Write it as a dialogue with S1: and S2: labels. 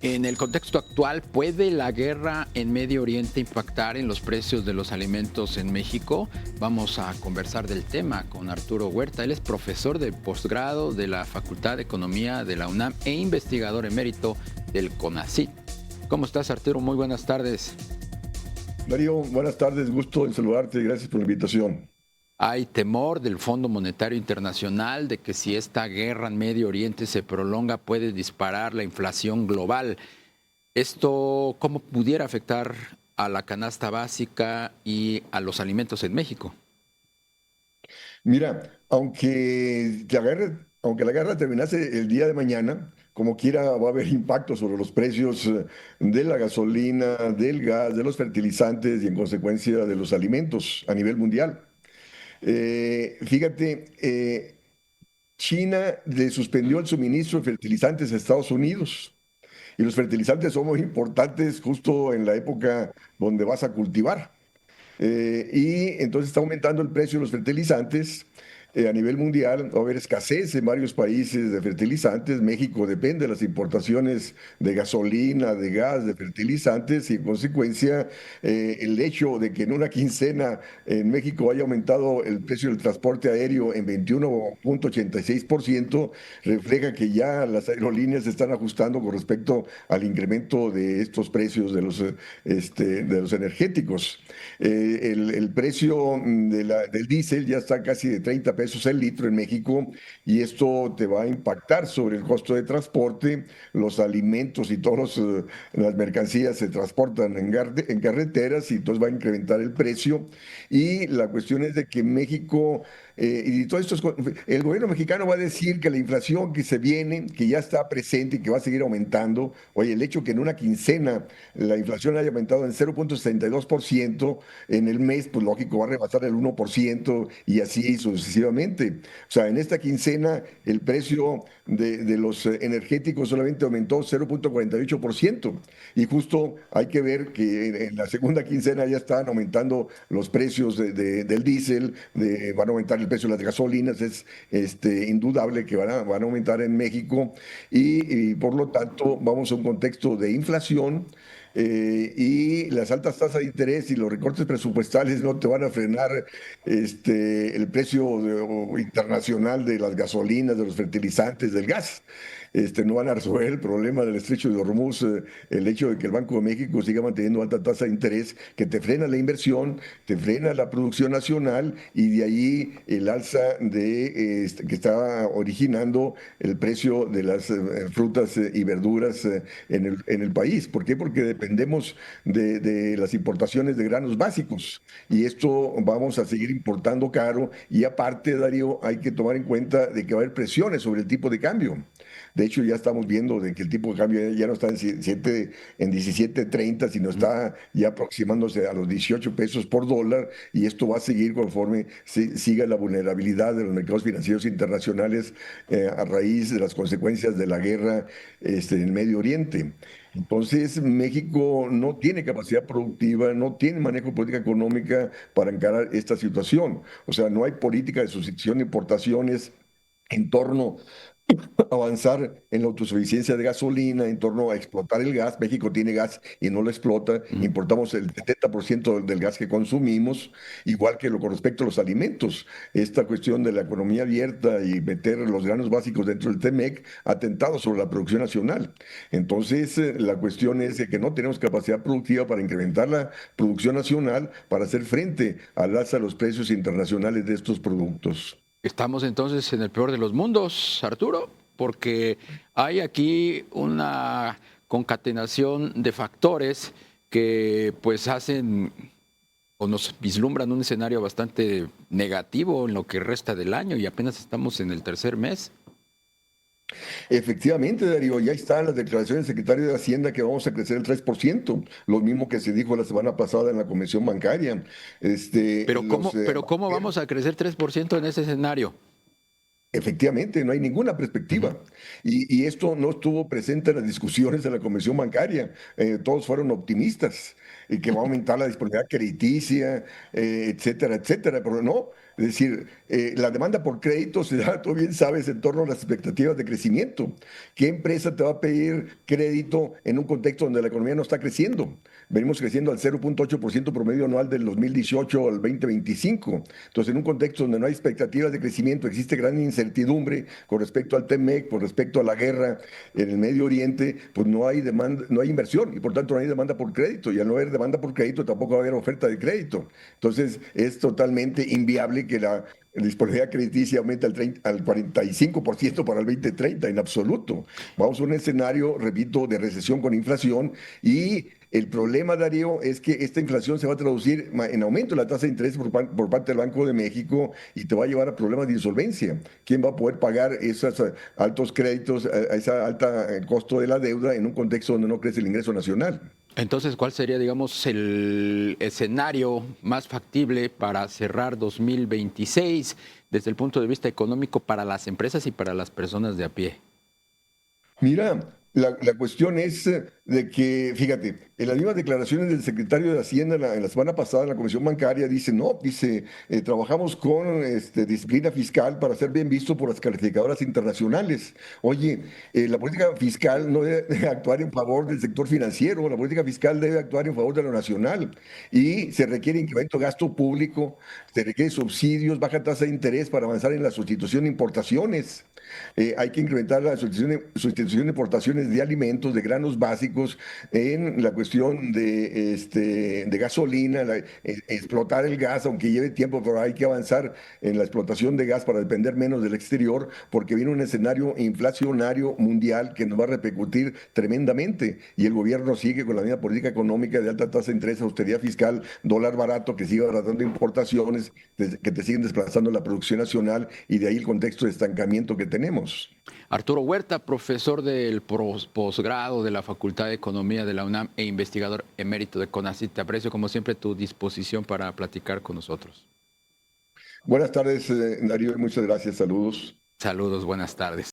S1: En el contexto actual, ¿puede la guerra en Medio Oriente impactar en los precios de los alimentos en México? Vamos a conversar del tema con Arturo Huerta. Él es profesor de posgrado de la Facultad de Economía de la UNAM e investigador emérito del CONACYT. ¿Cómo estás, Arturo? Muy buenas tardes.
S2: Darío, buenas tardes, gusto en saludarte, gracias por la invitación.
S1: Hay temor del Fondo Monetario Internacional de que si esta guerra en Medio Oriente se prolonga puede disparar la inflación global. ¿Esto cómo pudiera afectar a la canasta básica y a los alimentos en México?
S2: Mira, aunque la guerra terminase el día de mañana, como quiera va a haber impacto sobre los precios de la gasolina, del gas, de los fertilizantes y en consecuencia de los alimentos a nivel mundial. Fíjate, China le suspendió el suministro de fertilizantes a Estados Unidos. Y los fertilizantes son muy importantes justo en la época donde vas a cultivar. Y entonces está aumentando el precio de los fertilizantes a nivel mundial. Va a haber escasez en varios países de fertilizantes. México depende de las importaciones de gasolina, de gas, de fertilizantes y en consecuencia el hecho de que en una quincena en México haya aumentado el precio del transporte aéreo en 21,86% refleja que ya las aerolíneas se están ajustando con respecto al incremento de estos precios de los energéticos. El precio del diésel ya está casi de 30 pesos el litro en México y esto te va a impactar sobre el costo de transporte. Los alimentos y todas las mercancías se transportan en carreteras y entonces va a incrementar el precio. Y la cuestión es de que México, y todo esto, el gobierno mexicano va a decir que la inflación que se viene, que ya está presente y que va a seguir aumentando, oye, el hecho que en una quincena la inflación haya aumentado en 0,62% en el mes, pues lógico, va a rebasar el 1% y así sucesivamente. O sea, en esta quincena el precio de los energéticos solamente aumentó 0,48% y justo hay que ver que en la segunda quincena ya están aumentando los precios del diésel, van a aumentar el precio de las gasolinas, es indudable que van a aumentar en México y por lo tanto vamos a un contexto de inflación y las altas tasas de interés y los recortes presupuestales no te van a frenar el precio internacional de las gasolinas, de los fertilizantes, del gas. No van a resolver el problema del estrecho de Hormuz, el hecho de que el Banco de México siga manteniendo alta tasa de interés, que te frena la inversión, te frena la producción nacional y de ahí el alza que está originando el precio de las frutas y verduras en el país. ¿Por qué? Porque dependemos de las importaciones de granos básicos y esto vamos a seguir importando caro y aparte, Darío, hay que tomar en cuenta de que va a haber presiones sobre el tipo de cambio. De hecho, ya estamos viendo de que el tipo de cambio ya no está en 17.30, sino está ya aproximándose a los 18 pesos por dólar y esto va a seguir conforme siga la vulnerabilidad de los mercados financieros internacionales a raíz de las consecuencias de la guerra en el Medio Oriente. Entonces, México no tiene capacidad productiva, no tiene manejo de política económica para encarar esta situación. O sea, no hay política de sustitución de importaciones en torno avanzar en la autosuficiencia de gasolina, en torno a explotar el gas. México tiene gas y no lo explota.
S1: Mm.
S2: Importamos el 70% del gas que consumimos, igual que con respecto a los alimentos. Esta cuestión de la economía abierta y meter los granos básicos dentro del TEMEC ha atentado sobre la producción nacional. Entonces, la cuestión es de que no tenemos capacidad productiva para incrementar la producción nacional para hacer frente al alza de los precios internacionales de estos productos.
S1: Estamos entonces en el peor de los mundos, Arturo, porque hay aquí una concatenación de factores que pues hacen o nos vislumbran un escenario bastante negativo en lo que resta del año y apenas estamos en el tercer mes.
S2: Efectivamente, Darío, ya están las declaraciones del secretario de Hacienda que vamos a crecer el 3%, lo mismo que se dijo la semana pasada en la Comisión Bancaria.
S1: Pero ¿cómo vamos a crecer 3% en ese escenario?
S2: Efectivamente, no hay ninguna
S1: Ujú.
S2: perspectiva. Y esto no estuvo presente en las discusiones de la Comisión Bancaria. Todos fueron optimistas y que va a aumentar la disponibilidad crediticia, etcétera, etcétera. Pero no, Es decir, la demanda por crédito se da, tú bien sabes, en torno a las expectativas de crecimiento. ¿Qué empresa te va a pedir crédito en un contexto donde la economía no está creciendo? Venimos creciendo al 0.8% promedio anual del 2018 al 2025. Entonces, en un contexto donde no hay expectativas de crecimiento, existe gran incertidumbre con respecto al TEMEC, con respecto a la guerra en el Medio Oriente, pues no hay demanda, no hay inversión y por tanto no hay demanda por crédito. Y al no haber demanda por crédito, tampoco va a haber oferta de crédito. Entonces, es totalmente inviable que la disponibilidad crediticia aumente al 45% para el 2030, en absoluto. Vamos a un escenario, repito, de recesión con inflación y el problema, Darío, es que esta inflación se va a traducir en aumento de la tasa de interés por parte del Banco de México y te va a llevar a problemas de insolvencia. ¿Quién va a poder pagar esos altos créditos, a ese alto costo de la deuda en un contexto donde no crece el ingreso nacional?
S1: Entonces, ¿cuál sería, digamos, el escenario más factible para cerrar 2026 desde el punto de vista económico para las empresas y para las personas de a pie?
S2: Mira, la cuestión es de que, fíjate, en las mismas declaraciones del secretario de Hacienda en la semana pasada en la Comisión Bancaria, dice, no, dice, trabajamos con disciplina fiscal para ser bien visto por las calificadoras internacionales. Oye, la política fiscal no debe actuar en favor del sector financiero, la política fiscal debe actuar en favor de lo nacional y se requiere incremento de gasto público, se requiere subsidios, baja tasa de interés para avanzar en la sustitución de importaciones. Hay que incrementar la sustitución de importaciones de alimentos, de granos básicos, en la cuestión de gasolina, explotar el gas, aunque lleve tiempo, pero hay que avanzar en la explotación de gas para depender menos del exterior, porque viene un escenario inflacionario mundial que nos va a repercutir tremendamente. Y el gobierno sigue con la misma política económica de alta tasa de interés, austeridad fiscal, dólar barato, que sigue abaratando importaciones, que te siguen desplazando la producción nacional y de ahí el contexto de estancamiento que tenemos.
S1: Arturo Huerta, profesor del posgrado de la Facultad de Economía de la UNAM e investigador emérito de CONACYT. Te aprecio como siempre tu disposición para platicar con nosotros.
S2: Buenas tardes, Darío, y muchas gracias. Saludos.
S1: Saludos, buenas tardes.